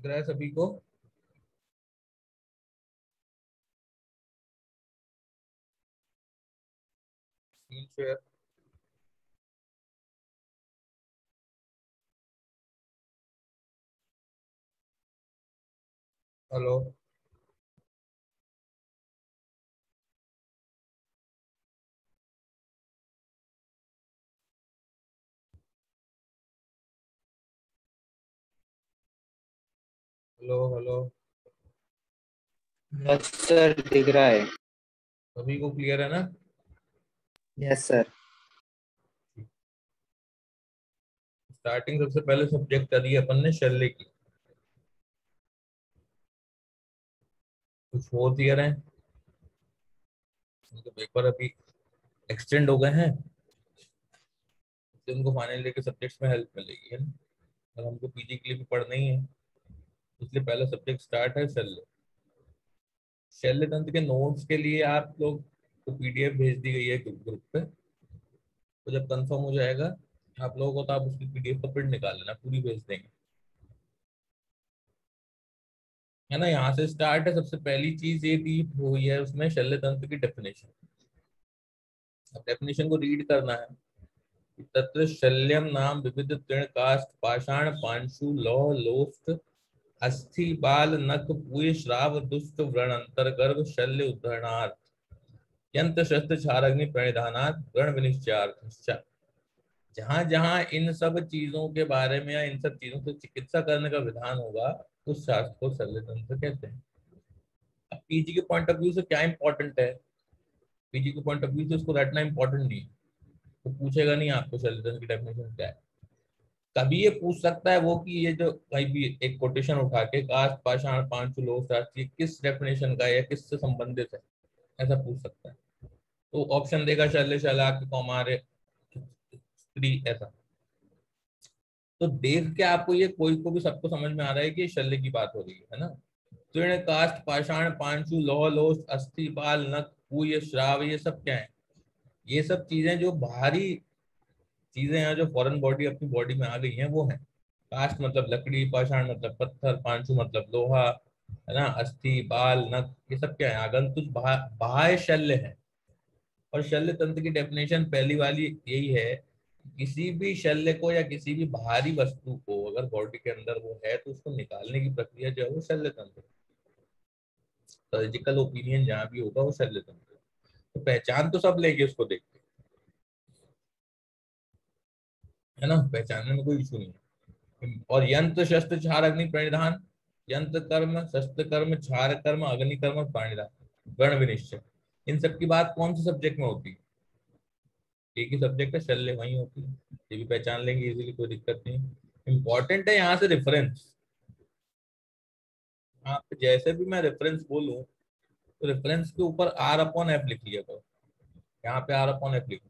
दिख रहा है सभी को? Screen share. Hello. Hello hello. Yes sir, दिख रहा है। सभी को क्लियर है ना? Yes sir. स्टार्टिंग सबसे पहले सब्जेक्ट करी है अपन ने शल्य की। कुछ 4th ईयर है, उनके पेपर अभी एक्सटेंड हो गए हैं, इसलिए उनको फाइनल ईयर के सब्जेक्ट्स में हेल्प मिलेगी, है ना। और हमको पीजी के लिए भी पढ़ना ही है, इसलिए पहला सब्जेक्ट स्टार्ट है शल्य। शल्य तंत्र के नोट्स के लिए आप लोग को पीडीएफ भेज दी गई है ग्रुप पे। तो जब कंफर्म हो जाएगा आप लोगों को, तो आप उसकी पीडीएफ का प्रिंट निकाल लेना, पूरी भेज देंगे, है ना। यहाँ से स्टार्ट है। सबसे पहली चीज ये दी हुई है उसमें शल्य तंत्र की डेफिनेशन। अब डेफिनेशन को रीड करना है। तत्र शल्यम नाम विविध तृण काष्ठ पाषाण पांशु लौह लोष्ट अस्थि बाल नख पूय श्राव दुष्ट व्रण अंतर्गर्भ शल्य उद्धरणार्थ यंत्र शस्त्र क्षारग्नि प्रणिधानात् व्रण विनिश्चयार्थ। जहां जहां इन सब चीजों के बारे में या इन सब चीजों से चिकित्सा करने का विधान होगा, उस शास्त्र को शल्य तंत्र कहते हैं। अब पीजी के पॉइंट ऑफ व्यू से क्या इंपॉर्टेंट है? पीजी के पॉइंट ऑफ व्यू से उसको रटना इंपॉर्टेंट नहीं है। तो पूछेगा नहीं आपको शल्य तंत्र की डेफिनेशन क्या है। कभी ये पूछ सकता है वो कि ये जो कहीं भी एक कोटेशन उठा के काष्ठ पाषाण पांचु लोह शास्त्री किस डेफिनेशन का है या किससे संबंधित है, ऐसा पूछ सकता है। तो ऑप्शन देगा शल्य शलाक कौमार्य स्त्री, ऐसा। तो देख के आपको ये कोई को भी सबको समझ में आ रहा है कि ये शल्य की बात हो रही है ना। तृण काष्ठ पाषाण पांचु लौह लोह अस्थि बाल नख पूय श्राव, ये सब क्या है? ये सब चीजें जो बाहरी चीजें हैं, जो फॉरेन बॉडी अपनी बॉडी में आ गई हैं, वो है। काष्ठ मतलब लकड़ी, पाषाण मतलब पत्थर, पांचु मतलब लोहा, है ना। अस्थि बाल नख, ये सब क्या है? आगंतुक बाह्य शल्य है। और शल्य तंत्र की डेफिनेशन पहली वाली यही है, किसी भी शल्य को या किसी भी बाहरी वस्तु को अगर बॉडी के अंदर वो है, तो उसको निकालने की प्रक्रिया जो है वो शल्य तंत्र। सर्जिकल ओपिनियन जहां भी होगा वो शल्य तंत्र। तो पहचान तो सब लेंगे उसको देख के, है ना। पहचानने में कोई इशू नहीं है। और यंत्र शस्त्र क्षार अग्नि प्रणिधान, यंत्र कर्म शस्त्र कर्म क्षार कर्म अग्नि कर्म प्रणिधान गण विनिश्चय, इन सब की बात कौन से सब्जेक्ट में होती है? एक ही सब्जेक्ट है शल्य, वही होती है। ये भी पहचान लेंगे इजीली, कोई दिक्कत नहीं। इंपॉर्टेंट है यहाँ से रेफरेंस। आप जैसे भी मैं रेफरेंस बोलूं, तो रेफरेंस के ऊपर आर अपॉन एफ लिख लिया करो। यहाँ पे आर अपॉन एफ लिखो।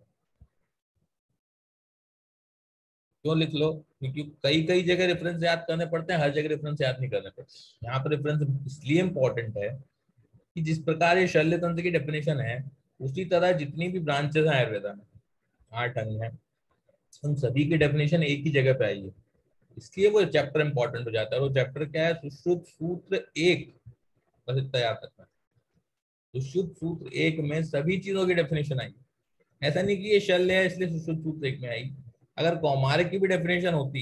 क्यों लिख लो? क्योंकि कई कई जगह रेफरेंस याद करने पड़ते हैं, हर जगह रेफरेंस याद नहीं करने पड़ते। यहाँ पर रेफरेंस इसलिए इंपॉर्टेंट है कि जिस प्रकार ये शल्य तंत्र की डेफिनेशन है, उसी तरह जितनी भी ब्रांचेस हैं आयुर्वेदा में, 8 अंग हैं, उन सभी की डेफिनेशन एक ही जगह पे आई है। इसलिए वो चैप्टर इंपॉर्टेंट हो जाता है। और वो चैप्टर क्या है? सुश्रुत सूत्र एक। बस इतना याद रखना। सुश्रुत सूत्र एक में सभी चीजों की डेफिनेशन आई। ऐसा नहीं कि ये शल्य है इसलिए सुश्रुत सूत्र एक में आई। अगर कौमार की भी डेफिनेशन होती,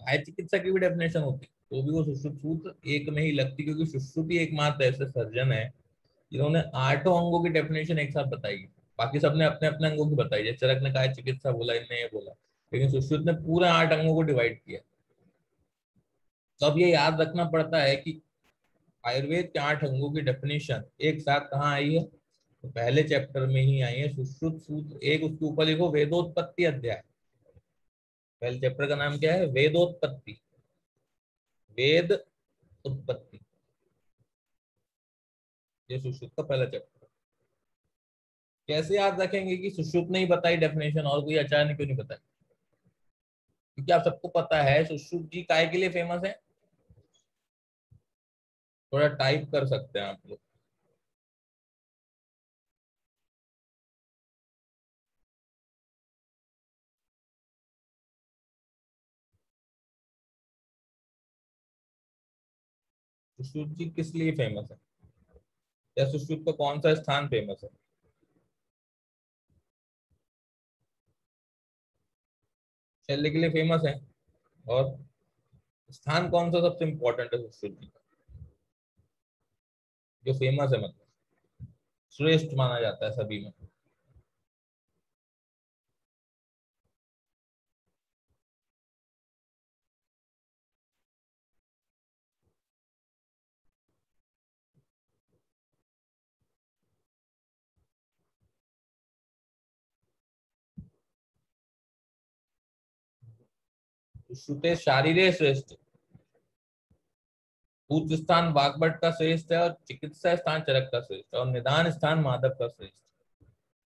आय चिकित्सा की भी डेफिनेशन होती, तो भी वो सुश्रुत सूत्र एक में ही लगती, क्योंकि सुश्रुति एकमात्र ऐसे सर्जन है जिन्होंने 8 अंगों की डेफिनेशन एक साथ बताई। बाकी सबने अपने अपने अंगों की बताई, जैसे चरक ने कहा चिकित्सा बोला, इनने ये बोला, लेकिन सुश्रुत ने पूरे 8 अंगों को डिवाइड किया। तो अब ये याद रखना पड़ता है कि आयुर्वेद के 8 अंगों की डेफिनेशन एक साथ कहाँ आई है? तो पहले चैप्टर में ही आई है, सुश्रुत सूत्र एक। उसके ऊपर लिखो वेदोत्पत्ति अध्याय। पहले चैप्टर का नाम क्या है? वेदोत्पत्ति। वेद उत्पत्ति, ये सुश्रुत का पहला चैप्टर। कैसे याद रखेंगे कि सुश्रुत ने ही बताई डेफिनेशन, और कोई आचार्य ने क्यों नहीं बताई? क्योंकि आप सबको पता है सुश्रुत जी काय के लिए फेमस है। थोड़ा टाइप कर सकते हैं आप लोग। सुश्रुत जी किस लिए फेमस है, या सुश्रुत का कौन सा स्थान फेमस है? शल्य के लिए फेमस है, और स्थान कौन सा सबसे इंपॉर्टेंट है सुश्रुत जी का, जो फेमस है, मतलब श्रेष्ठ माना जाता है सभी में? सुश्रुते शारीरे श्रेष्ठ, पूज्य स्थान वाग्भट का श्रेष्ठ है, और चिकित्सा स्थान चरक का श्रेष्ठ है, और निदान स्थान माधव का श्रेष्ठ।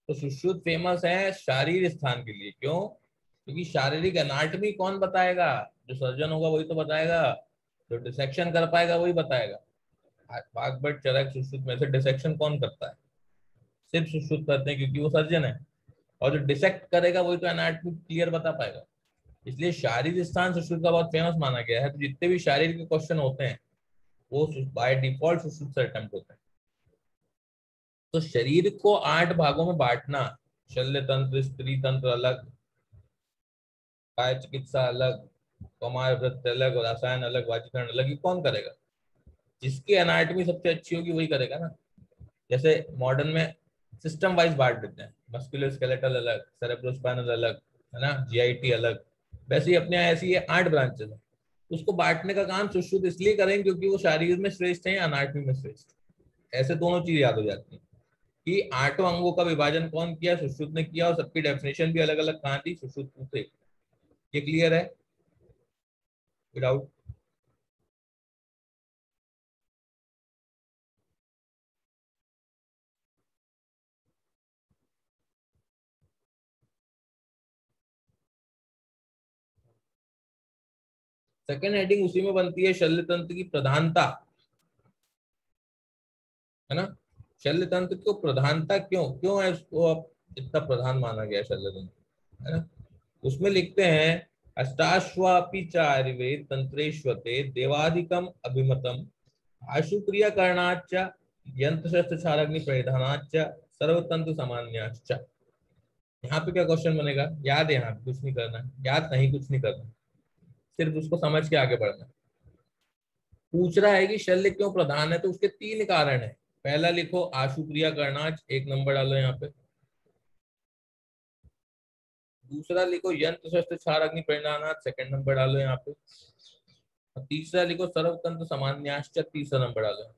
तो सुश्रुत फेमस है शारीर स्थान के लिए। क्यों? क्योंकि शारीरिक एनाटमी कौन बताएगा? जो सर्जन होगा वही तो बताएगा, जो डिसेक्शन कर पाएगा वही बताएगा। वाग्भट चरक सुश्रुत में से डिसेक्शन कौन करता है? सिर्फ सुश्रुत करते हैं, क्योंकि वो सर्जन है, और जो डिसेक्ट करेगा वही तो एनाटमी क्लियर बता पाएगा। इसलिए शारीरिक स्थान सुश्रुत का बहुत फेमस माना गया है। तो जितने भी शारीरिक के क्वेश्चन होते हैं वो बाय डिफॉल्ट सुश्रुत से अटेम्प्ट होते हैं। तो शरीर को 8 भागों में बांटना, शल्य तंत्र, स्त्री तंत्र अलग, काय चिकित्सा अलग, कौमार वृत्त अलग, और रसायन अलग, वाजीकरण अलग, ये कौन करेगा? जिसकी एनाटॉमी सबसे अच्छी होगी वही करेगा ना। जैसे मॉडर्न में सिस्टम वाइज बांट देते हैं, मस्कुलोस्केलेटल अलग, सेरेब्रोस्पाइनल अलग, है ना, जीआईटी अलग। वैसे ही अपने यहाँ ऐसी ये 8 ब्रांचेस है। उसको बांटने का काम सुश्रुत इसलिए करेंगे क्योंकि वो शारीर में श्रेष्ठ है, एनाटॉमी में श्रेष्ठ। ऐसे दोनों चीज याद हो जाती है कि 8 अंगों का विभाजन कौन किया, सुश्रुत ने किया, और सबकी डेफिनेशन भी अलग अलग कहाँ थी, सुश्रुत से। ये क्लियर है? विदाउट सेकेंड हेडिंग उसी में बनती है, शल्य तंत्र की प्रधानता, है ना। शल्य तंत्र को प्रधानता क्यों क्यों है, इसको अब इतना प्रधान माना गया शल्य तंत्र, है ना। उसमें लिखते हैं, अष्टाश्वापि च आयुर्वेद तंत्रेष्वते देवाधिकम अभिमतम आशुक्रिया करणाच्च यंत्र शस्त्र क्षाराग्नि परिधानाच्च सर्वतंत्र सामान्याच्च। यहाँ पे क्या क्वेश्चन बनेगा? याद है, यहाँ पे कुछ नहीं करना है, याद नहीं, कुछ नहीं करना, सिर्फ उसको समझ के आगे बढ़ना है। पूछ रहा है कि शल्य क्यों प्रधान है, तो उसके 3 कारण है। पहला लिखो आशुक्रिया करनाच, 1 नंबर डालो यहाँ पे। दूसरा लिखो यंत्र शस्त्र क्षार अग्नि परिणानाच, 2nd नंबर डालो यहाँ पे। और तीसरा लिखो सर्वतंत्र सामान्याश्च, 3रा नंबर डालो।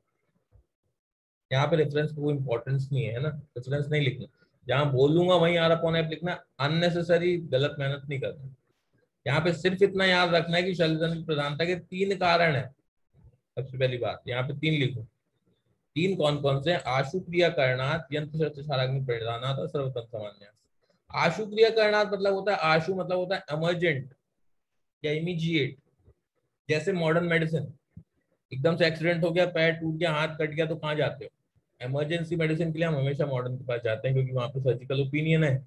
यहाँ पे रेफरेंस को कोई इंपॉर्टेंस नहीं है ना, रेफरेंस नहीं लिखना। जहां बोलूंगा वहीं आर अपॉन एफ लिखना, अननेसेसरी गलत मेहनत नहीं करना। यहाँ पे सिर्फ इतना याद रखना है कि शल्य तंत्र की प्रधानता के 3 कारण है। सबसे पहली बात यहाँ पे 3 लिखो। 3 कौन कौन से? आशुक्रिया करणात, यंत्र शस्त्र क्षाराग्नि परिधानात, और सर्वतंत्र सामान्यास। आशुक्रिया करणात मतलब होता है, आशु मतलब होता है इमरजेंट या इमीडिएट। जैसे मॉडर्न मेडिसिन, एकदम से एक्सीडेंट हो गया, पैर टूट गया, हाथ कट गया, तो कहाँ जाते हो? इमरजेंसी मेडिसिन के लिए हम हमेशा मॉडर्न के पास जाते हैं, क्योंकि वहां पे सर्जिकल ओपिनियन है।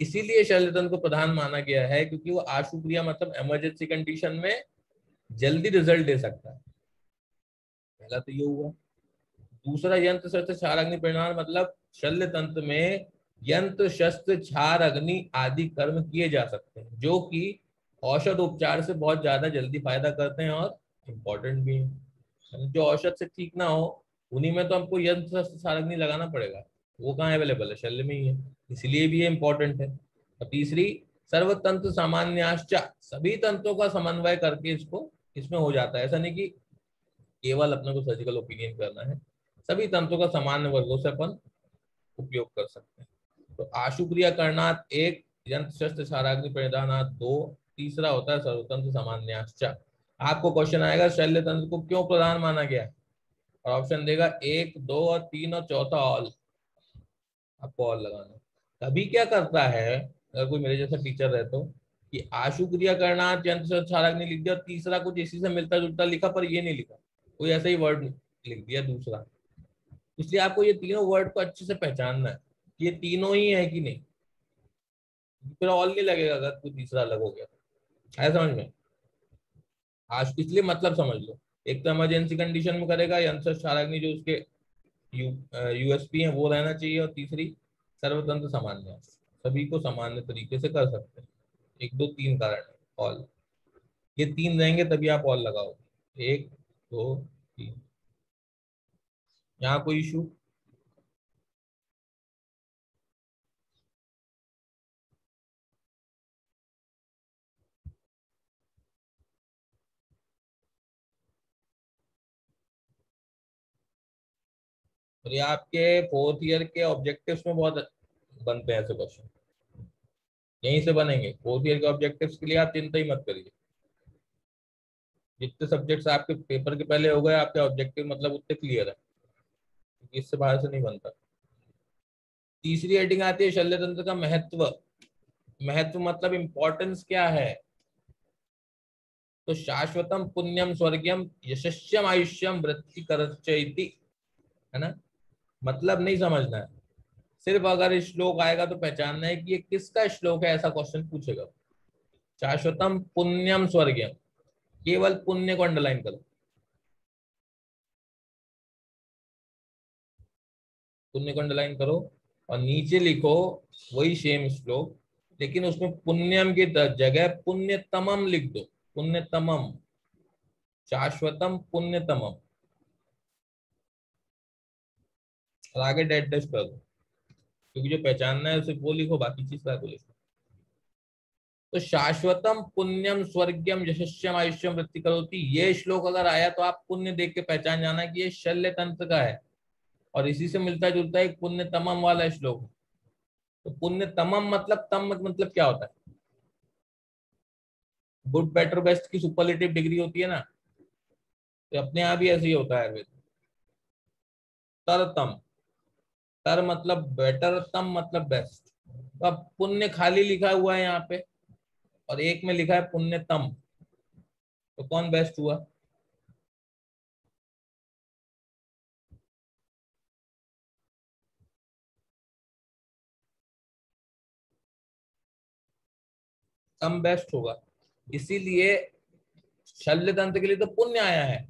इसीलिए शल्य तंत्र को प्रधान माना गया है, क्योंकि वो आशुक्रिया मतलब इमरजेंसी कंडीशन में जल्दी रिजल्ट दे सकता है। पहला तो ये हुआ। दूसरा यंत्र शस्त्र क्षार अग्नि परिणाम, मतलब शल्य तंत्र में यंत्र शस्त्र क्षार अग्नि आदि कर्म किए जा सकते हैं, जो कि औषध उपचार से बहुत ज्यादा जल्दी फायदा करते हैं और इम्पोर्टेंट भी है। जो औषध से ठीक ना हो उन्हीं में तो हमको यंत्र शस्त्र क्षार अग्नि लगाना पड़ेगा। वो कहाँ अवेलेबल है? शल्य में ही है, इसलिए भी ये इंपॉर्टेंट है। और तीसरी, सर्वतंत्र सामान्याश्च, सभी तंत्रों का समन्वय करके इसको इसमें हो जाता है। ऐसा नहीं कि केवल अपने को सर्जिकल ओपिनियन करना है, सभी तंत्रों का सामान्य वर्गों से अपन उपयोग कर सकते हैं। तो आशुक्रिया करनात 1, यंत्र शस्त्र क्षाराग्नि परिधानात 2, तीसरा होता है सर्वतंत्र सामान्याश्च। आपको क्वेश्चन आएगा शल्य तंत्र को क्यों प्रधान माना गया, और ऑप्शन देगा 1, 2 और 3, और चौथा ऑल। आपको ऑल लगाना। कभी क्या करता है, अगर कोई मेरे जैसा टीचर रहे तो, कि आशुक्रिया करनात यंत्र शस्त्र क्षाराग्नि लिख दिया, और तीसरा कुछ इसी से मिलता जुलता लिखा, पर ये नहीं लिखा, कोई ऐसा ही वर्ड लिख दिया दूसरा। इसलिए आपको ये तीनों वर्ड को अच्छे से पहचानना है, ये तीनों ही है कि नहीं। फिर ऑल नहीं लगेगा अगर कोई तीसरा अलग हो गया, है समझ में? आज इसलिए मतलब समझ लो, एक तो इमरजेंसी कंडीशन में करेगा, यंत्र क्षाराग्नि जो उसके यूएसपी है वो रहना चाहिए, और तीसरी सर्वतंत्र सामान्य, सभी को सामान्य तरीके से कर सकते हैं। एक दो तीन कारण है ऑल, ये तीन रहेंगे तभी आप ऑल लगाओगे, एक दो तीन। यहाँ कोई इशू? और ये आपके फोर्थ ईयर के ऑब्जेक्टिव्स में बहुत बनते हैं ऐसे क्वेश्चन, यहीं से बनेंगे। फोर्थ ईयर के ऑब्जेक्टिव्स के लिए आप चिंता ही मत करिए, जितने सब्जेक्ट्स आपके पेपर के पहले हो गए आपके ऑब्जेक्टिव मतलब उतने क्लियर है, क्योंकि इससे बाहर से नहीं बनता। तीसरी हेडिंग आती है शल्य तंत्र का महत्व। महत्व मतलब इंपॉर्टेंस क्या है? तो शाश्वतम पुण्यम स्वर्गीयम यशस्यम आयुष्यम वृत्ति करचैति, है ना। मतलब नहीं समझना है, सिर्फ अगर श्लोक आएगा तो पहचानना है कि ये किसका श्लोक है, ऐसा क्वेश्चन पूछेगा। शाश्वतम पुण्यम स्वर्गीयम, केवल पुण्य को अंडरलाइन करो, पुण्य को अंडरलाइन करो, और नीचे लिखो वही सेम श्लोक, लेकिन उसमें पुण्यम की जगह पुण्यतमम लिख दो, पुण्यतमम, शाश्वतम पुण्यतमम, और आगे डेट डैश कर दो, क्योंकि जो पहचानना है सिर्फ वो लिखो, बाकी चीज का को लिखो। तो शाश्वतम पुण्यम स्वर्गीयम यशस्यम आयुष्यम वृत्ति करोति, ये श्लोक अगर आया तो आप पुण्य देख के पहचान जाना कि ये शल्य तंत्र का है, और इसी से मिलता जुलता एक पुण्य तमम वाला श्लोक। तो पुण्य तमम मतलब तम मतलब क्या होता है? गुड बेटर बेस्ट की सुपरलेटिव डिग्री होती है ना, तो अपने आप ही ऐसे ही होता है आयुर्वेद। तरतम, तर मतलब बेटर, तम मतलब बेस्ट। तो अब पुण्य खाली लिखा हुआ है यहाँ पे, और एक में लिखा है पुण्यतम, तो कौन बेस्ट हुआ? तम बेस्ट होगा, इसीलिए शल्य तंत्र के लिए तो पुण्य आया है।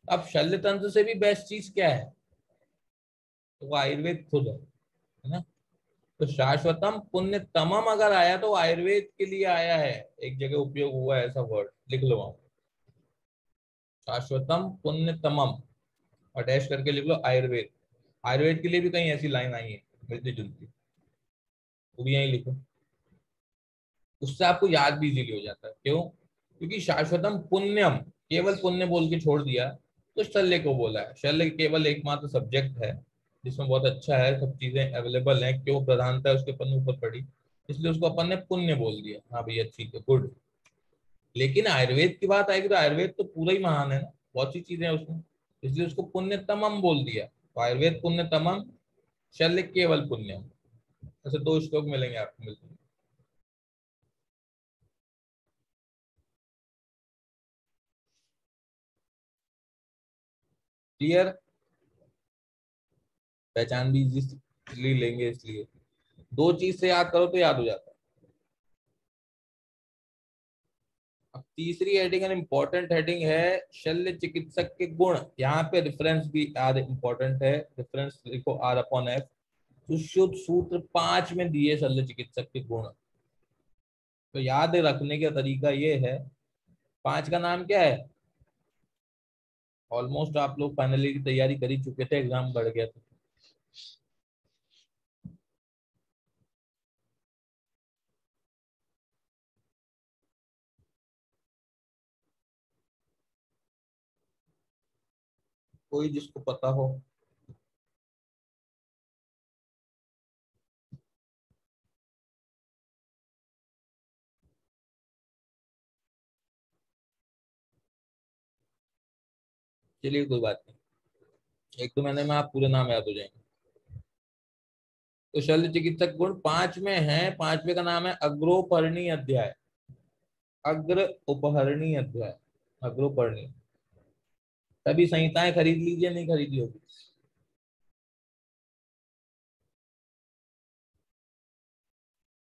अब शल्य तंत्र से भी बेस्ट चीज क्या है? तो वो आयुर्वेद खुद है ना। तो शाश्वतम पुण्य तमम अगर आया तो आयुर्वेद के लिए आया है, एक जगह उपयोग हुआ है ऐसा वर्ड, लिख लो वहां, शाश्वतम पुण्य तमम, और डैश करके लिख लो आयुर्वेद। आयुर्वेद के लिए भी कहीं ऐसी लाइन आई है मिलती जुलती, वो भी यहीं लिखो, उससे आपको याद भी इजीली हो जाता है। क्यों? क्योंकि शाश्वतम पुण्यम, केवल पुण्य बोल के छोड़ दिया, तो शल्य को बोला है। शल्य केवल एकमात्र सब्जेक्ट है जिसमें बहुत अच्छा है, सब चीजें अवेलेबल हैं, क्यों प्रधानता है उसके अपन ऊपर पड़ी, इसलिए उसको अपन ने पुण्य बोल दिया। हाँ भैया ठीक है, गुड। लेकिन आयुर्वेद की बात आएगी तो आयुर्वेद तो पूरा ही महान है ना, बहुत सी चीजें हैं उसमें, इसलिए उसको पुण्य तमम बोल दिया। तो आयुर्वेद पुण्य तमम, शल्य केवल पुण्यम, ऐसे दो श्लोक मिलेंगे आपको मिलते हैं। क्लियर? पहचान भी इजीली लेंगे, इसलिए दो चीज से याद करो तो याद हो जाता है। अब तीसरी हेडिंग है, इंपॉर्टेंट हेडिंग है, शल्य चिकित्सक के गुण। यहाँ पे रेफरेंस भी आर इंपॉर्टेंट है, रेफरेंस लिखो आर अपॉन एफ। सुश्रुत सूत्र 5 में दिए शल्य चिकित्सक के गुण, तो याद रखने का तरीका ये है, 5 का नाम क्या है? ऑलमोस्ट आप लोग फाइनली की तैयारी कर ही चुके थे, एग्जाम बढ़ गया था। कोई जिसको पता हो। चलिए कोई बात नहीं, एक दो महीने में आप पूरे नाम याद हो जाएंगे। तो शल्य चिकित्सक गुण 5 में है, 5वें का नाम है अग्रोपर्णी अध्याय। अग्र उपहरणी अध्याय, अग्रोपर्णी। तभी संहिताएं खरीद लीजिए, नहीं खरीदी होगी,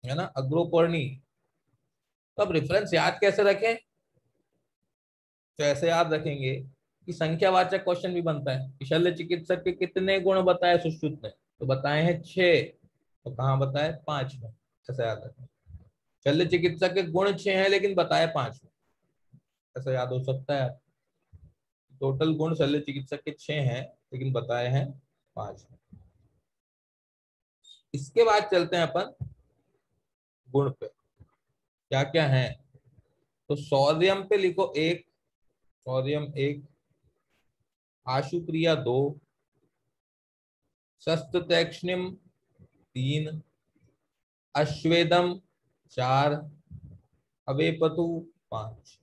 है ना, अग्रोपर्णी। तो अब रेफरेंस याद कैसे रखें? तो ऐसे याद रखेंगे कि संख्यावाचक क्वेश्चन भी बनता है कि शल्य चिकित्सक के कितने गुण बताए सुश्रुत ने, तो बताए हैं 6, तो कहाँ बताए 5 में, ऐसा याद रखना। शल्य चिकित्सक के गुण 6 हैं लेकिन बताए 5 में, ऐसा याद हो सकता है। टोटल गुण शल्य चिकित्सक के 6 हैं लेकिन बताए हैं 5। इसके बाद चलते हैं अपन गुण पे, क्या क्या है। तो सोडियम पे लिखो 1, सोडियम 1, आशुक्रिया 2, शस्त्रतैक्ष्ण्यम 3, अश्वेदम 4, अवेपतु 5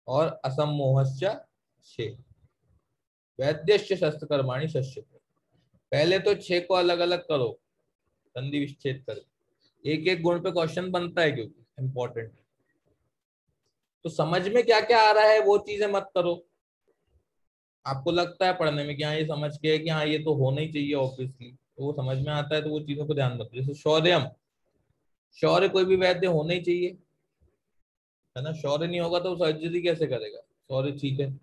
और असमोहश्च 6। वैद्यश्च शस्त्रकर्माणि शस्यते। पहले तो 6 को अलग अलग करो, संधि विच्छेद कर, एक एक गुण पे क्वेश्चन बनता है क्योंकि इंपॉर्टेंट। तो समझ में क्या क्या आ रहा है वो चीजें मत करो। आपको लगता है पढ़ने में कि हाँ ये समझ के कि हाँ ये तो होना ही चाहिए ऑब्वियसली, तो वो समझ में आता है, तो वो चीजों को ध्यान मत दो। जैसे शौर्यम, शौर्य कोई भी वैद्य होना ही चाहिए, है ना। शौर्य नहीं होगा तो सर्जरी कैसे करेगा। शौर्य ठीक है।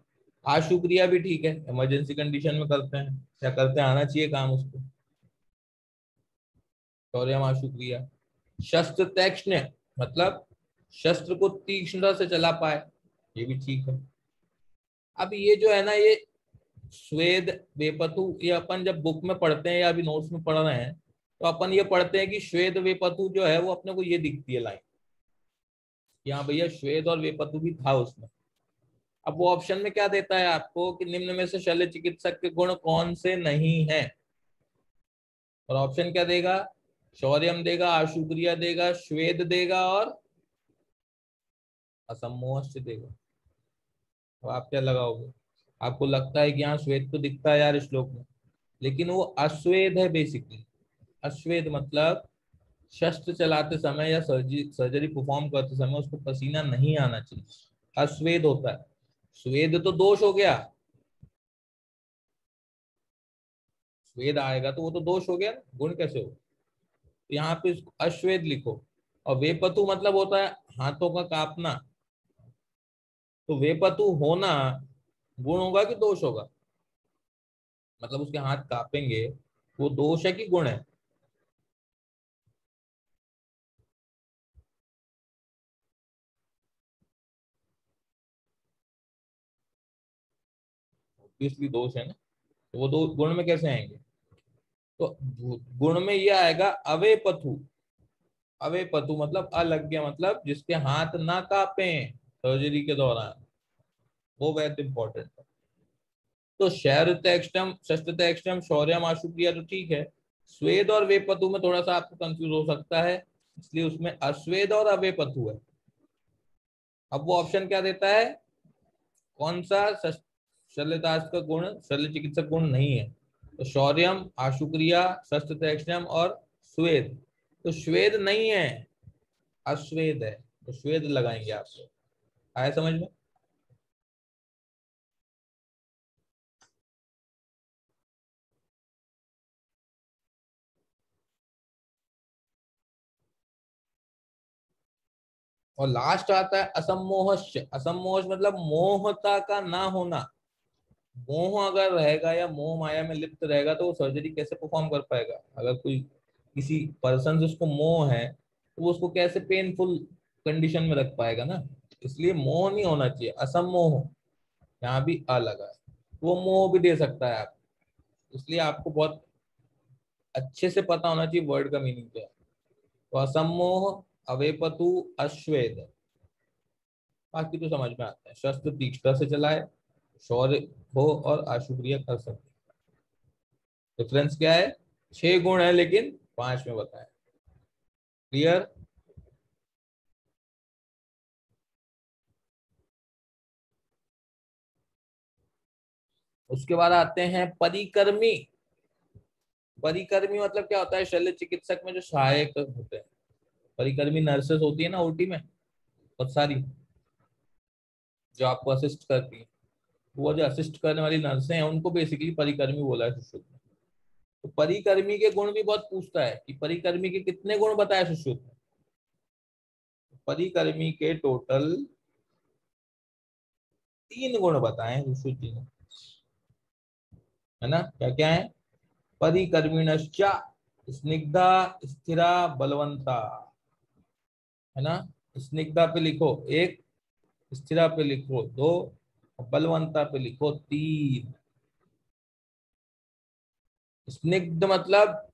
आशुक्रिया भी ठीक है, इमरजेंसी कंडीशन में करते हैं या करते आना चाहिए काम उसको, शौर्यम आशुक्रिया। शस्त्र तीक्ष्ण मतलब शस्त्र को तीक्ष्णता से चला पाए, ये भी ठीक है। अब ये जो है ना, ये स्वेद वेपतु, ये अपन जब बुक में पढ़ते हैं या अभी नोट्स में पढ़ रहे हैं, तो अपन ये पढ़ते हैं कि श्वेत वेपतु जो है वो अपने को ये दिखती है लाइन, यहाँ भैया श्वेत और वेपतु भी था उसमें। अब वो ऑप्शन में क्या देता है आपको कि निम्न में से शल्य चिकित्सक के गुण कौन से नहीं है, और ऑप्शन क्या देगा, शौर्यम देगा, आशुक्रिया देगा, श्वेत देगा और असमोहश्च देगा। तो आप क्या लगाओगे। आपको लगता है कि यहाँ श्वेत तो दिखता है यार श्लोक में, लेकिन वो अश्वेत है बेसिकली। अश्वेत मतलब शस्त्र चलाते समय या सर्जरी परफॉर्म करते समय उसको पसीना नहीं आना चाहिए, अश्वेत होता है। स्वेद तो दोष हो गया, स्वेद आएगा तो वो तो दोष हो गया, गुण कैसे हो। तो यहाँ पे अश्वेत लिखो। और वेपतु मतलब होता है हाथों का कांपना, तो वेपतु होना गुण होगा कि दोष होगा, मतलब उसके हाथ कांपेंगे, वो दोष है कि गुण है। ऑब्वियसली दोष है ना, तो वो दो गुण में कैसे आएंगे। तो गुण में ये आएगा अवेपथु। अवेपथु मतलब अलज्ञ, मतलब जिसके हाथ ना कांपे सर्जरी के दौरान, वो वैद्य इंपॉर्टेंट है। तो शैरतैक्ष्ण्यम शस्त्रतैक्ष्ण्यम शौर्यम आशुक्रिया तो ठीक है। स्वेद और वेपतु में थोड़ा सा आपको कंफ्यूज हो सकता है, इसलिए उसमें अश्वेद और अवेपथु है। अब वो ऑप्शन क्या देता है, कौन सा शल्यताश का गुण शल्य चिकित्सक गुण नहीं है। तो शौर्यम, आशुक्रिया, शस्त्रतैक्ष्ण्यम और स्वेद। तो श्वेद नहीं है, अश्वेद है, तो श्वेद लगाएंगे आपको। आया समझ में। और लास्ट आता है असमोहश्च। असमोहश मतलब मोहता का ना होना। मोह अगर रहेगा या मोह माया में लिप्त रहेगा तो वो सर्जरी कैसे परफॉर्म कर पाएगा। अगर कोई किसी पर्सन से उसको मोह है तो वो उसको कैसे पेनफुल कंडीशन में रख पाएगा ना। इसलिए मोह नहीं होना चाहिए, असमोह। यहाँ भी अ लगा है, वो मोह भी दे सकता है आप, इसलिए आपको बहुत अच्छे से पता होना चाहिए वर्ड का मीनिंग क्या है। तो असमोह, अवेपतु, अश्वेत, बाकी तो समझ में आता है। शस्त्र तीक्ष्णता से चलाए, शौर्य हो और आशुक्रिया कर सकते। डिफरेंस क्या है, 6 गुण है लेकिन 5 में बताया। क्लियर। उसके बाद आते हैं परिकर्मी। परिकर्मी मतलब क्या होता है, शल्य चिकित्सक में जो सहायक होते हैं, परिकर्मी नर्सेस होती है ना ओटी में बहुत सारी, जो आपको असिस्ट करती है, वो जो असिस्ट करने वाली नर्सें हैं उनको बेसिकली परिकर्मी बोला है सुश्रुत में। तो परिकर्मी के गुण भी बहुत पूछता है कि परिकर्मी के कितने गुण बताए सुश्रुत में। परिकर्मी के टोटल 3 गुण बताएं सुश्रुत जी ने, है ना। क्या क्या है? परिकर्मिणश्च स्निग्धा स्थिरा बलवंता, है ना। स्निग्धा पे लिखो 1, स्थिरा पे लिखो 2, बलवंता पे लिखो 3। स्निग्ध मतलब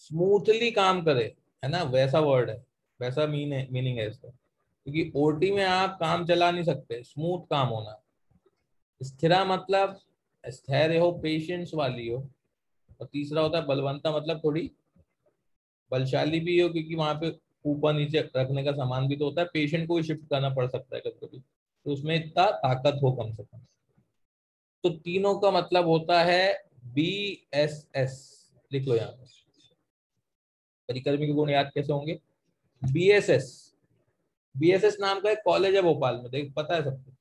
स्मूथली काम करे, है ना, वैसा वर्ड है, वैसा मीनिंग है इसका। क्योंकि ओटी में आप काम चला नहीं सकते, स्मूथ काम होना। स्थिरा मतलब स्थिर हो, पेशेंस वाली हो। और तीसरा होता है बलवंता, मतलब थोड़ी बलशाली भी हो, क्योंकि वहां पे ऊपर नीचे रखने का सामान भी तो होता है, पेशेंट को भी शिफ्ट करना पड़ सकता है कभी कभी, तो उसमें इतना ताकत हो कम से कम। तो तीनों का मतलब होता है BSS। लिख लो यहाँ पे, परिकर्मी के गुण याद कैसे होंगे? BSS। BSS नाम का एक कॉलेज है भोपाल में, देख पता है सबको?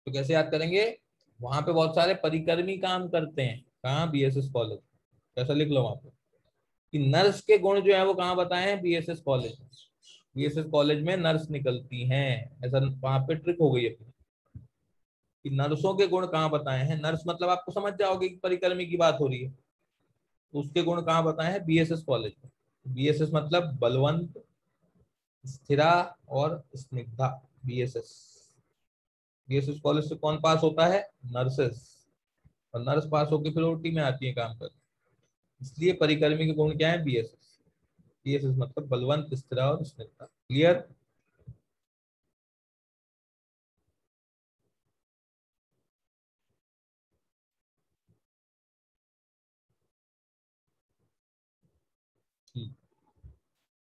तो कैसे याद करेंगे? वहां पे बहुत सारे परिकर्मी काम करते हैं। कहाँ? BSS college. कैसा लिख लो वहां पे कि नर्स के गुण जो है वो कहाँ बताए हैं? BSS कॉलेज में। BSS कॉलेज में नर्स निकलती हैं, ऐसा वहां पे ट्रिक हो गई है कि नर्सों के गुण कहाँ बताए हैं। नर्स मतलब आपको समझ जाओगे कि परिकर्मी की बात हो रही है, तो उसके गुण कहाँ बताए हैं? BSS कॉलेज में। BSS मतलब बलवंत, स्थिरा और स्निग्धा। BSS। BSS कॉलेज से कौन पास होता है? नर्सेस। और नर्स पास होकर फिर ओटी में आती है काम करने। इसलिए परिकर्मी के गुण क्या है? BSS। BSS मतलब बलवंत, स्थिरा और स्निग्धा। क्लियर?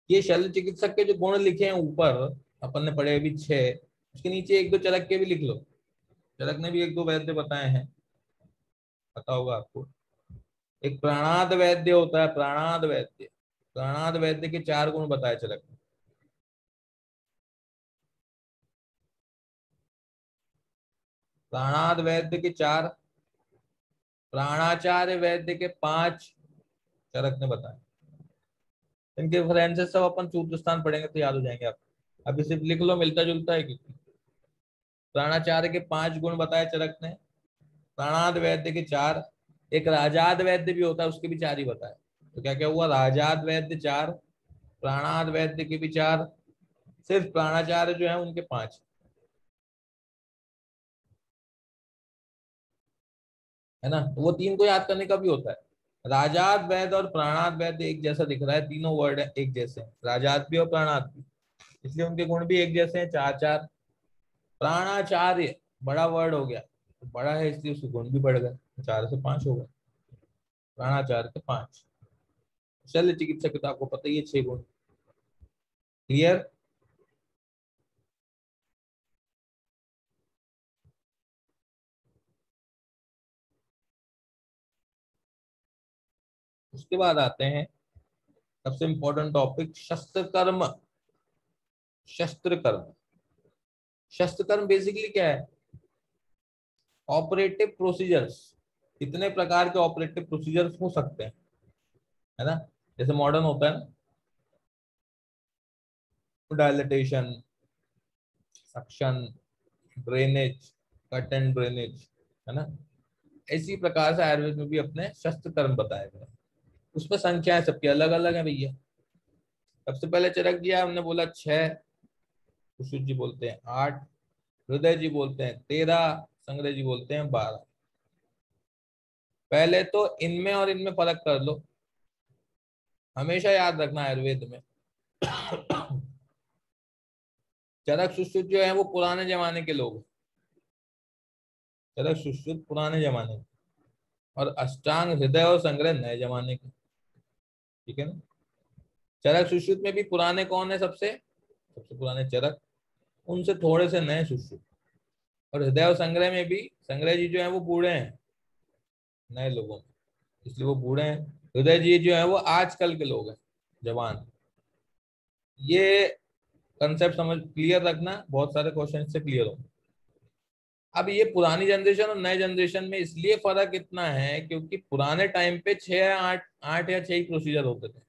ये शल्य चिकित्सक के जो गुण लिखे हैं ऊपर, अपन ने पढ़े अभी 6, उसके नीचे 1-2 चरक के भी लिख लो। चरक ने भी 1-2 वैद्य बताए हैं, पता होगा आपको। एक प्राणाद वैद्य होता है, प्राणाद वैद्य। प्राणाद वैद्य के 4 गुण बताए चरक ने। प्राणाद वैद्य के 4, प्राणाचार्य वैद्य के 5 चरक ने बताए। इनके रेफरेंसेस सब अपन सूत्र स्थान पढ़ेंगे तो याद हो जाएंगे आपको। अभी सिर्फ लिख लो, मिलता जुलता है क्योंकि प्राणाचार्य के 5 गुण बताए चरक ने, प्राणाद वैद्य के 4, एक राजाद वैद्य भी होता है, उसके भी 4 ही बताए। तो क्या क्या हुआ? राजाद वैद्य 4, प्राणाद वैद्य के भी 4, सिर्फ प्राणाचार्य जो है उनके 5, है ना। तो वो 3 को याद करने का भी होता है। राजाद वैद्य और प्राणाद वैद्य एक जैसा दिख रहा है, तीनों वर्ड है एक जैसे हैं, राजाद भी और प्राणाद भी, इसलिए उनके गुण भी एक जैसे हैं, 4-4। प्राणाचार्य बड़ा वर्ड हो गया, तो बड़ा है इसलिए उसके गुण भी बढ़ गए, 4 से 5 हो गए। प्राणाचार्य के 5। शल्य चिकित्सक के तो आपको पता ही है 6 गुण। क्लियर? उसके बाद आते हैं सबसे इंपॉर्टेंट टॉपिक, शस्त्र कर्म। शस्त्र कर्म। शस्त्र कर्म बेसिकली क्या है? Operative procedures. कितने प्रकार के ऑपरेटिव प्रोसीजर्स हो सकते हैं, है ना। जैसे मॉडर्न होता है dilatation, suction, drainage, cut and drainage, है ना। इसी प्रकार से आयुर्वेद में भी अपने शस्त्र कर्म बताए गए। उसमें संख्याएं सबकी अलग अलग है भैया। सबसे पहले चरक दिया हमने बोला 6, कुशुद जी बोलते हैं 8, हृदय जी बोलते हैं 13, संग्रह जी बोलते हैं 12। पहले तो इनमें और इनमें फर्क कर लो। हमेशा याद रखना आयुर्वेद में चरक सुश्रुत जो है वो पुराने जमाने के लोग, चरक सुश्रुत पुराने जमाने के, और अष्टांग हृदय और संग्रह नए जमाने के। ठीक है ना। चरक सुश्रुत में भी पुराने कौन है? सबसे सबसे पुराने चरक, उनसे थोड़े से नए सुश्रुत। और हृदय और संग्रह में भी संग्रह जी जो है वो बूढ़े हैं नए लोगों में, इसलिए वो बूढ़े हैं। हृदय जी जो है वो आजकल के लोग हैं, जवान। ये कंसेप्ट समझ क्लियर रखना, बहुत सारे क्वेश्चन से क्लियर हो। अब ये पुरानी जनरेशन और नए जनरेशन में इसलिए फर्क इतना है क्योंकि पुराने टाइम पे 6 8 8 या 6 ही प्रोसीजर होते थे,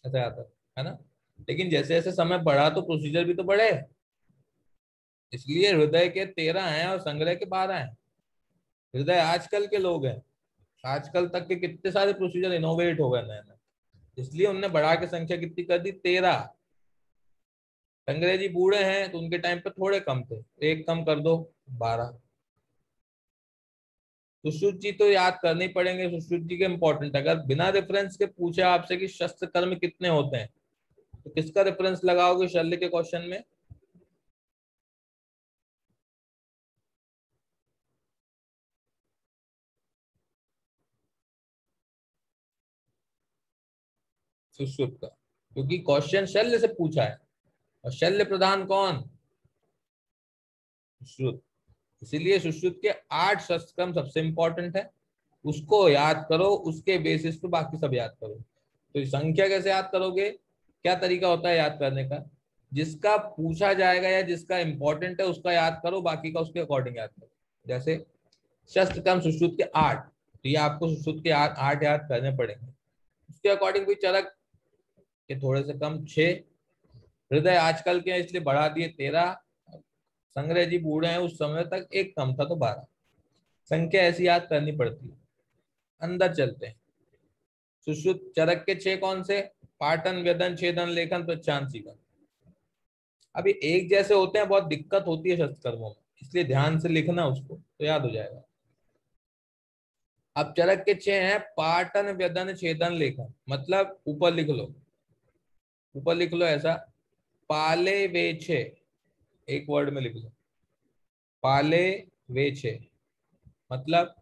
ऐसा आता है ना। लेकिन जैसे जैसे समय बढ़ा तो प्रोसीजर भी तो बढ़े, इसलिए हृदय के 13 हैं और संग्रह के 12 हैं। हृदय आजकल के लोग हैं, आजकल तक के कितने सारे प्रोसीजर इनोवेट हो गए नए नए, इसलिए उनने बढ़ा के संख्या कितनी कर दी, 13। अंग्रेजी बूढ़े हैं तो उनके टाइम पे थोड़े कम थे, एक कम कर दो, 12। सुश्रुत जी तो याद करने ही पड़ेंगे, सुश्रुत जी के इंपॉर्टेंट। अगर बिना रेफरेंस के पूछे आपसे कि शस्त्र कर्म कितने होते हैं तो किसका रेफरेंस लगाओगे शल्य के क्वेश्चन में? सुश्रुत का, क्योंकि क्वेश्चन शल्य से पूछा है और शल्य प्रधान कौन? सुश्रुत। इसीलिए सुश्रुत के 8 शस्त्र कर्म सबसे इंपॉर्टेंट है, उसको याद करो, उसके बेसिस पे बाकी सब याद करो। तो ये संख्या कैसे याद करोगे, क्या तरीका होता है याद करने का? जिसका पूछा जाएगा या जिसका इंपॉर्टेंट है उसका याद करो, बाकी का उसके अकॉर्डिंग याद करो। जैसे शस्त्र कर्म सुश्रुत के 8, तो ये आपको सुश्रुत के 8 याद करने पड़ेंगे। उसके अकॉर्डिंग कोई चरक के थोड़े से कम 6, हृदय आजकल के हैं इसलिए बढ़ा दिए 13, संग्रह जी बूढ़े हैं उस समय तक एक कम था तो 12। संख्या ऐसी याद करनी पड़ती है। अंदर चलते हैं। सुश्रुत चरक के 6 कौन से? पाटन, व्यदन, छेदन, लेखन, प्रच्छान, सीवन। अभी एक जैसे होते हैं, बहुत दिक्कत होती है शस्त्र कर्मों में, इसलिए ध्यान से लिखना उसको तो याद हो जाएगा। अब चरक के 6 हैं, पाटन, व्यदन, छेदन, लेखन। मतलब ऊपर लिख लो, ऊपर लिख लो ऐसा, पाले वेछे, एक वर्ड में लिख लो, पाले वेछे मतलब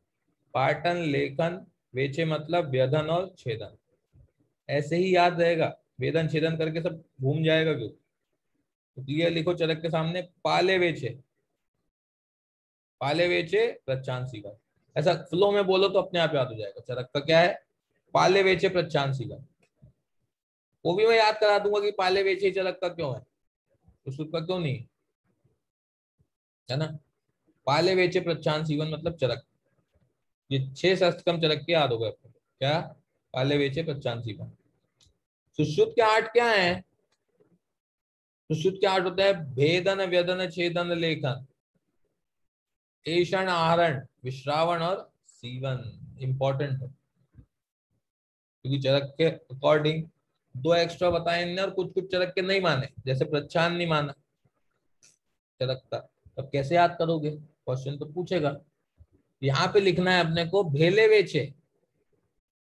पाटन, लेखन, वेछे मतलब व्यधन और छेदन। ऐसे ही याद रहेगा, वेदन छेदन करके सब घूम जाएगा क्यों? तो क्लियर लिखो चरक के सामने, पाले वेचे, पाले वेचे प्रच्छान सीवन। ऐसा फ्लो में बोलो तो अपने आप याद हो जाएगा। चरक का क्या है? पाले वेचे प्रच्छान सीवन। वो भी मैं याद करा दूंगा कि पाले वेचे चरक का क्यों है, उसका क्यों नहीं, है ना। पाले वेचे प्रच्छान सीवन मतलब चरक। ये 6 शस्त्रकम चरक के याद हो गए आपको। क्या? पाले वेचे प्रच्छान सीवन। सुश्रुत के 8 क्या है? सुश्रुत के 8 होता है भेदन, व्यदन, छेदन, लेखन, ऐषण, आहरण, विश्रावण और सीवन। इंपॉर्टेंट है क्योंकि चरक के अकॉर्डिंग 2 एक्स्ट्रा बताए इनने और कुछ कुछ चरक के नहीं माने, जैसे प्रच्छान नहीं माना चरक का। तब कैसे याद करोगे, क्वेश्चन तो पूछेगा। यहाँ पे लिखना है अपने को भेले वेचे,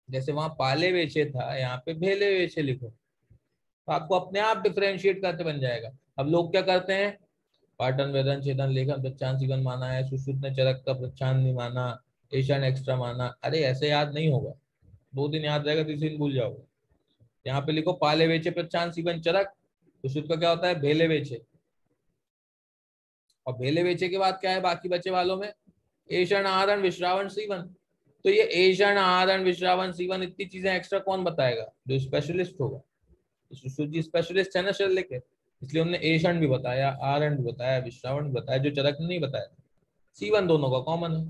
जैसे वहां पाले वेचे था यहाँ पे भेले वेचे लिखो, तो आपको अपने आप डिफरेंशिएट करते बन जाएगा। अब लोग क्या करते हैं, पाटन, वेदन, छेदन, लेखन, प्रच्छान, सीवन माना है, सुश्रुत ने चरक का प्रच्छान नहीं माना, ईशान एक्स्ट्रा माना। अरे ऐसे याद नहीं होगा, 2 दिन याद रहेगा, 3 दिन भूल जाओगे। यहाँ पे लिखो पाले वेचे प्रच्छान सीवन चरक, सुश्रुत का क्या होता है, भेले वेचे। और भेले वेचे के बाद क्या है बाकी बचे वालों में, ऐषण, आहरण, विश्रावण, सीवन। तो ये ऐषण, आहरण, विश्रावण, सीवन इतनी चीजें एक्स्ट्रा कौन बताएगा, जो स्पेशलिस्ट होगा। तो सुश्रुत जी स्पेशलिस्ट है ना शल्य के, इसलिए उन्होंने ऐषण भी बताया, आहरण भी बताया, विश्रावण भी बताया, जो चरक ने नहीं बताया। सीवन दोनों का कॉमन है।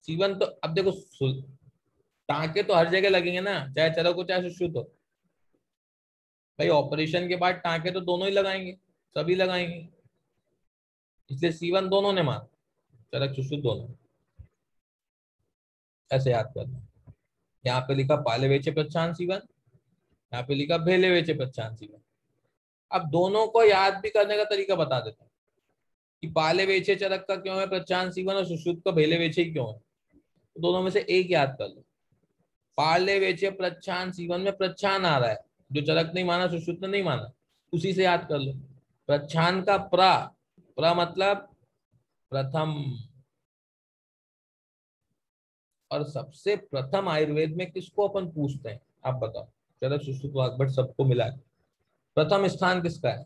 सीवन तो अब देखो, टांके तो हर जगह लगेंगे ना, चाहे चरक हो चाहे सुश्रुत हो। भाई ऑपरेशन के बाद टांके तो दोनों ही लगाएंगे, सभी लगाएंगे, इसलिए सीवन दोनों ने माना, चरक सुश्रुत दोनों। ऐसे याद करना। यहाँ पे लिखा पाले वेचे प्रच्छान सीवन, यहाँ पे लिखा भेले वेचे प्रच्छान सीवन। अब दोनों को याद भी करने का तरीका बता देता हूँ कि पाले वेचे चरक का क्यों है प्रच्छान सीवन और सुश्रुत का भेले वेचे ही क्यों है। तो दोनों में से एक याद कर लो। पाले वेचे प्रच्छान सीवन में प्रच्छान आ रहा है, जो चरक नहीं माना, सुश्रुत ने नहीं माना, उसी से याद कर लो। प्रच्छान का प्रा, प्रा मतलब प्रथम, और सबसे प्रथम आयुर्वेद में किसको अपन पूछते हैं आप बताओ? चरक, सुश्रुत, वाग्भट सबको मिला है, प्रथम स्थान किसका है?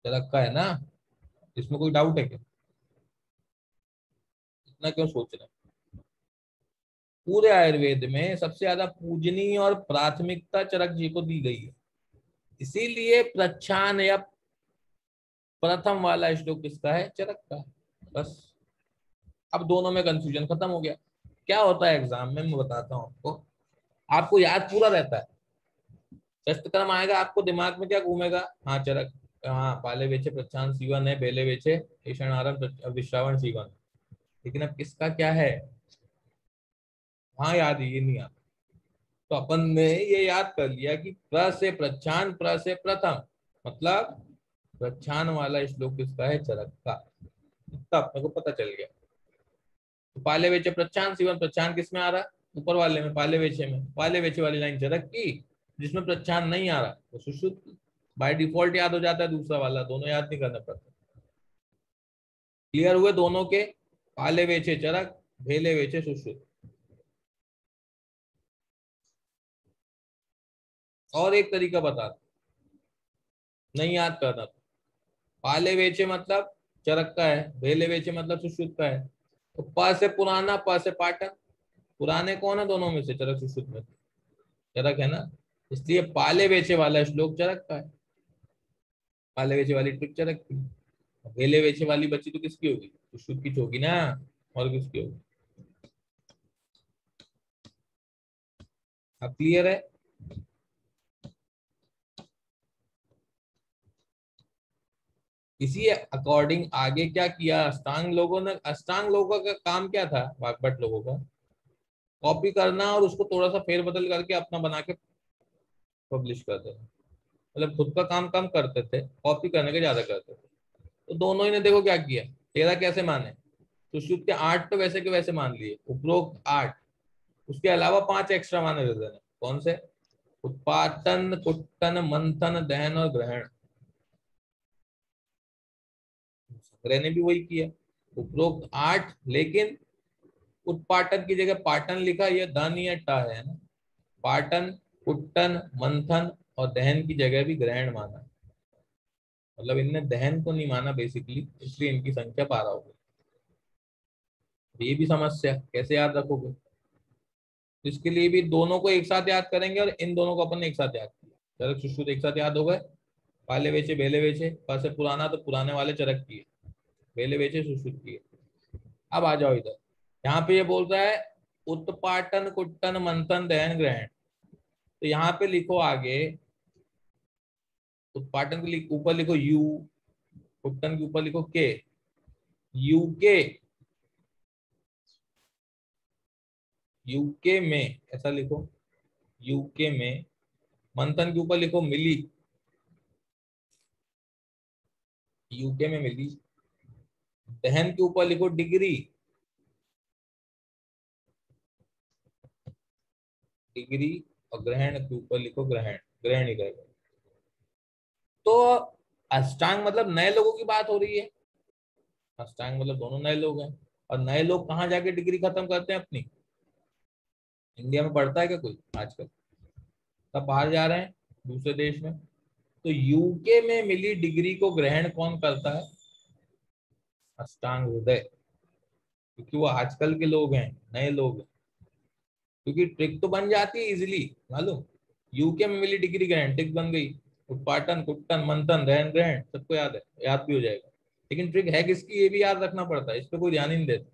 चरक का है ना, इसमें कोई डाउट है क्या? इतना क्यों सोच रहे हैं? पूरे आयुर्वेद में सबसे ज्यादा पूजनीय और प्राथमिकता चरक जी को दी गई है, इसीलिए प्रच्छान या प्रथम वाला श्लोक किसका है? चरक का। बस अब दोनों में कंफ्यूजन खत्म हो गया। क्या होता है एग्जाम में, मैं बताता हूँ आपको। आपको याद पूरा रहता है, षष्टक्रम आएगा, आपको दिमाग में क्या घूमेगा? हाँ चरक, हाँ पाले वेचे प्रच्छान सीवन है, बेले वेचे ईषण आरम विश्रावण सीवन। लेकिन अब किसका क्या है, हाँ याद ये नहीं आता। तो अपन ने ये याद कर लिया कि प्र से प्रच्छान, प्र से प्रथम, मतलब प्रच्छान वाला श्लोक किसका है? चरक का। इतना अपने को पता चल गया। तो पाले वेचे प्रच्छान सीवन, प्रच्छान किस में आ रहा? ऊपर वाले में, पाले वेचे में। पाले वेचे वाली लाइन चरक की, जिसमें प्रच्छान नहीं आ रहा वो सुश्रुत की। बाय डिफॉल्ट याद हो जाता है दूसरा वाला, दोनों याद नहीं करना पड़ता। क्लियर हुए दोनों के? पाले वेचे चरक, भेले वेचे सुश्रुत। और एक तरीका बता, नहीं याद करना तो, पाले वेचे मतलब चरक का है, भेले वेचे मतलब सुश्रुत का है। तो प से पुराना, प से पाटन। पुराने कौन है दोनों में से? चरक सुश्रुत में चरक है ना, इसलिए पाले वेचे वाला श्लोक चरक का है। पाले वेचे वाली ट्रिक चरक की, भेले वेचे वाली बच्ची तो किसकी होगी? सुश्रुत की होगी ना, और किसकी होगी? अब क्लियर है? इसी अकॉर्डिंग आगे क्या किया अष्टांग लोगों ने? अष्टांग लोगों का काम क्या था? वाग्भट लोगों का कॉपी करना और उसको थोड़ा सा फेरबदल करके अपना बना के पब्लिश कर देना। मतलब खुद का काम कम करते थे, कॉपी करने के ज्यादा करते थे। तो दोनों ही ने देखो क्या किया, तेरह कैसे माने? सुश्रुत के 8 तो वैसे के वैसे मान लिए, उपरोक्त 8, उसके अलावा 5 एक्स्ट्रा माने दे देने। कौन से? उत्पादन, कुट्टन, मंथन, दहन और ग्रहण। संग्रह ने भी वही किया, उपरोक्त 8, लेकिन उत्पाटन की जगह पाटन लिखा, ये धन या टा है ना। पाटन, कुट्टन, मंथन और दहन की जगह भी ग्रहण माना। मतलब इनने दहन को नहीं माना बेसिकली, इसलिए इनकी संख्या 12 हो गई। ये भी समस्या, कैसे याद रखोगे? इसके लिए भी दोनों को एक साथ याद करेंगे, और इन दोनों को अपन ने एक साथ याद किया। चरक सुश्रुत एक साथ याद हो गए। पाले वेचे बेले वेचे, पर से पुराना तो पुराने वाले चरक किए, बेले वेचे सुश्रुत किए। अब आ जाओ इधर, यहाँ पे ये बोल रहा है उत्पाटन, कुट्टन, मंथन, दहन, ग्रहण। तो यहाँ पे लिखो आगे, उत्पाटन के ऊपर लिखो यू, कुट्टन के ऊपर लिखो के। यूके, यूके में ऐसा लिखो, यूके में। मंथन के ऊपर लिखो मिली, यूके में मिली। दहन के ऊपर लिखो डिग्री, डिग्री। और ग्रहण के ऊपर लिखो ग्रहण, ग्रहण ही रहेगा। तो अष्टांग मतलब नए लोगों की बात हो रही है। अष्टांग मतलब दोनों नए लोग हैं। और नए लोग कहाँ जाके डिग्री खत्म करते हैं अपनी? इंडिया में पढ़ता है क्या कोई आजकल? सब बाहर जा रहे हैं दूसरे देश में। तो यूके में मिली डिग्री को ग्रहण कौन करता है? अष्टांग हृदय, क्योंकि वो आजकल के लोग हैं, नए लोग हैं। क्योंकि ट्रिक तो बन जाती है इजिली, मालूम। यूके में मिली डिग्री ग्रहण, ट्रिक बन गई। उत्पाटन, कुट्टन, मंथन, दहन, ग्रहण सबको याद है, याद भी हो जाएगा। लेकिन ट्रिक है किसकी, ये भी याद रखना पड़ता है, इस पर कोई ध्यान ही नहीं देता।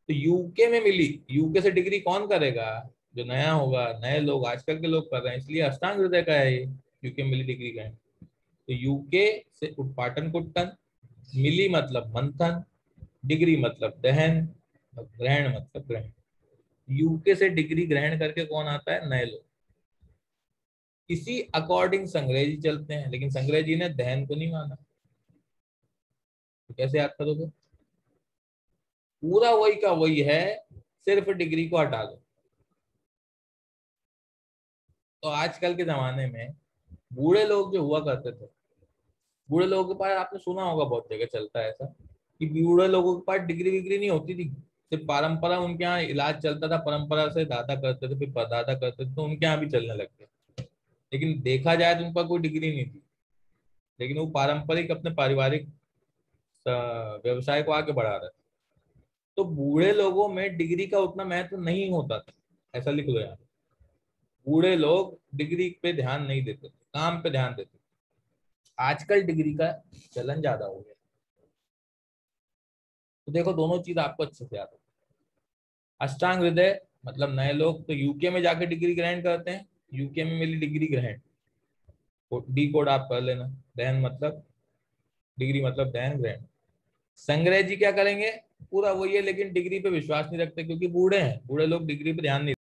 तो यूके में मिली, यूके से डिग्री कौन करेगा? जो नया होगा, नए लोग, आजकल के लोग कर रहे हैं, इसलिए अष्टांग हृदय का है ये। यूके में मिली डिग्री ग्रहण। तो यूके से उत्पाटन, कुट्टन, मिली मतलब मंथन, डिग्री मतलब दहन, और ग्रहण मतलब ग्रहण। यूके से डिग्री ग्रहण करके कौन आता है? नए लोग। इसी अकॉर्डिंग संग्रह जी चलते हैं, लेकिन संग्रह जी ने दहन को नहीं माना। तो कैसे याद करोगे? पूरा वही का वही है, सिर्फ डिग्री को हटा दो। तो आजकल के जमाने में बूढ़े लोग जो हुआ करते थे, बूढ़े लोगों के पास आपने सुना होगा, बहुत जगह चलता है ऐसा, कि बूढ़े लोगों के पास डिग्री विग्री नहीं होती थी। सिर्फ परंपरा, उनके यहाँ इलाज चलता था, परंपरा से दादा करते थे, फिर परदादा करते थे, तो उनके यहाँ भी चलने लगते। लेकिन देखा जाए तो उन पर कोई डिग्री नहीं थी, लेकिन वो पारंपरिक अपने पारिवारिक व्यवसाय को आगे बढ़ा रहे थे। तो बूढ़े लोगों में डिग्री का उतना महत्व नहीं होता था, ऐसा लिख लो यार। बूढ़े लोग डिग्री पे ध्यान नहीं देते थे, काम पे ध्यान देते थे। आजकल डिग्री का चलन ज्यादा हो गया। तो देखो दोनों चीज आपको अच्छे से याद है। अष्टांग हृदय मतलब नए लोग तो यूके में जाके डिग्री ग्रहण करते हैं, यूके में मिली डिग्री ग्रहण, डी कोड आप कर लेना। दहन मतलब डिग्री मतलब दहन ग्रहण। संग्रह जी क्या करेंगे, पूरा वही है लेकिन डिग्री पे विश्वास नहीं रखते क्योंकि बूढ़े हैं, बूढ़े लोग डिग्री पे ध्यान नहीं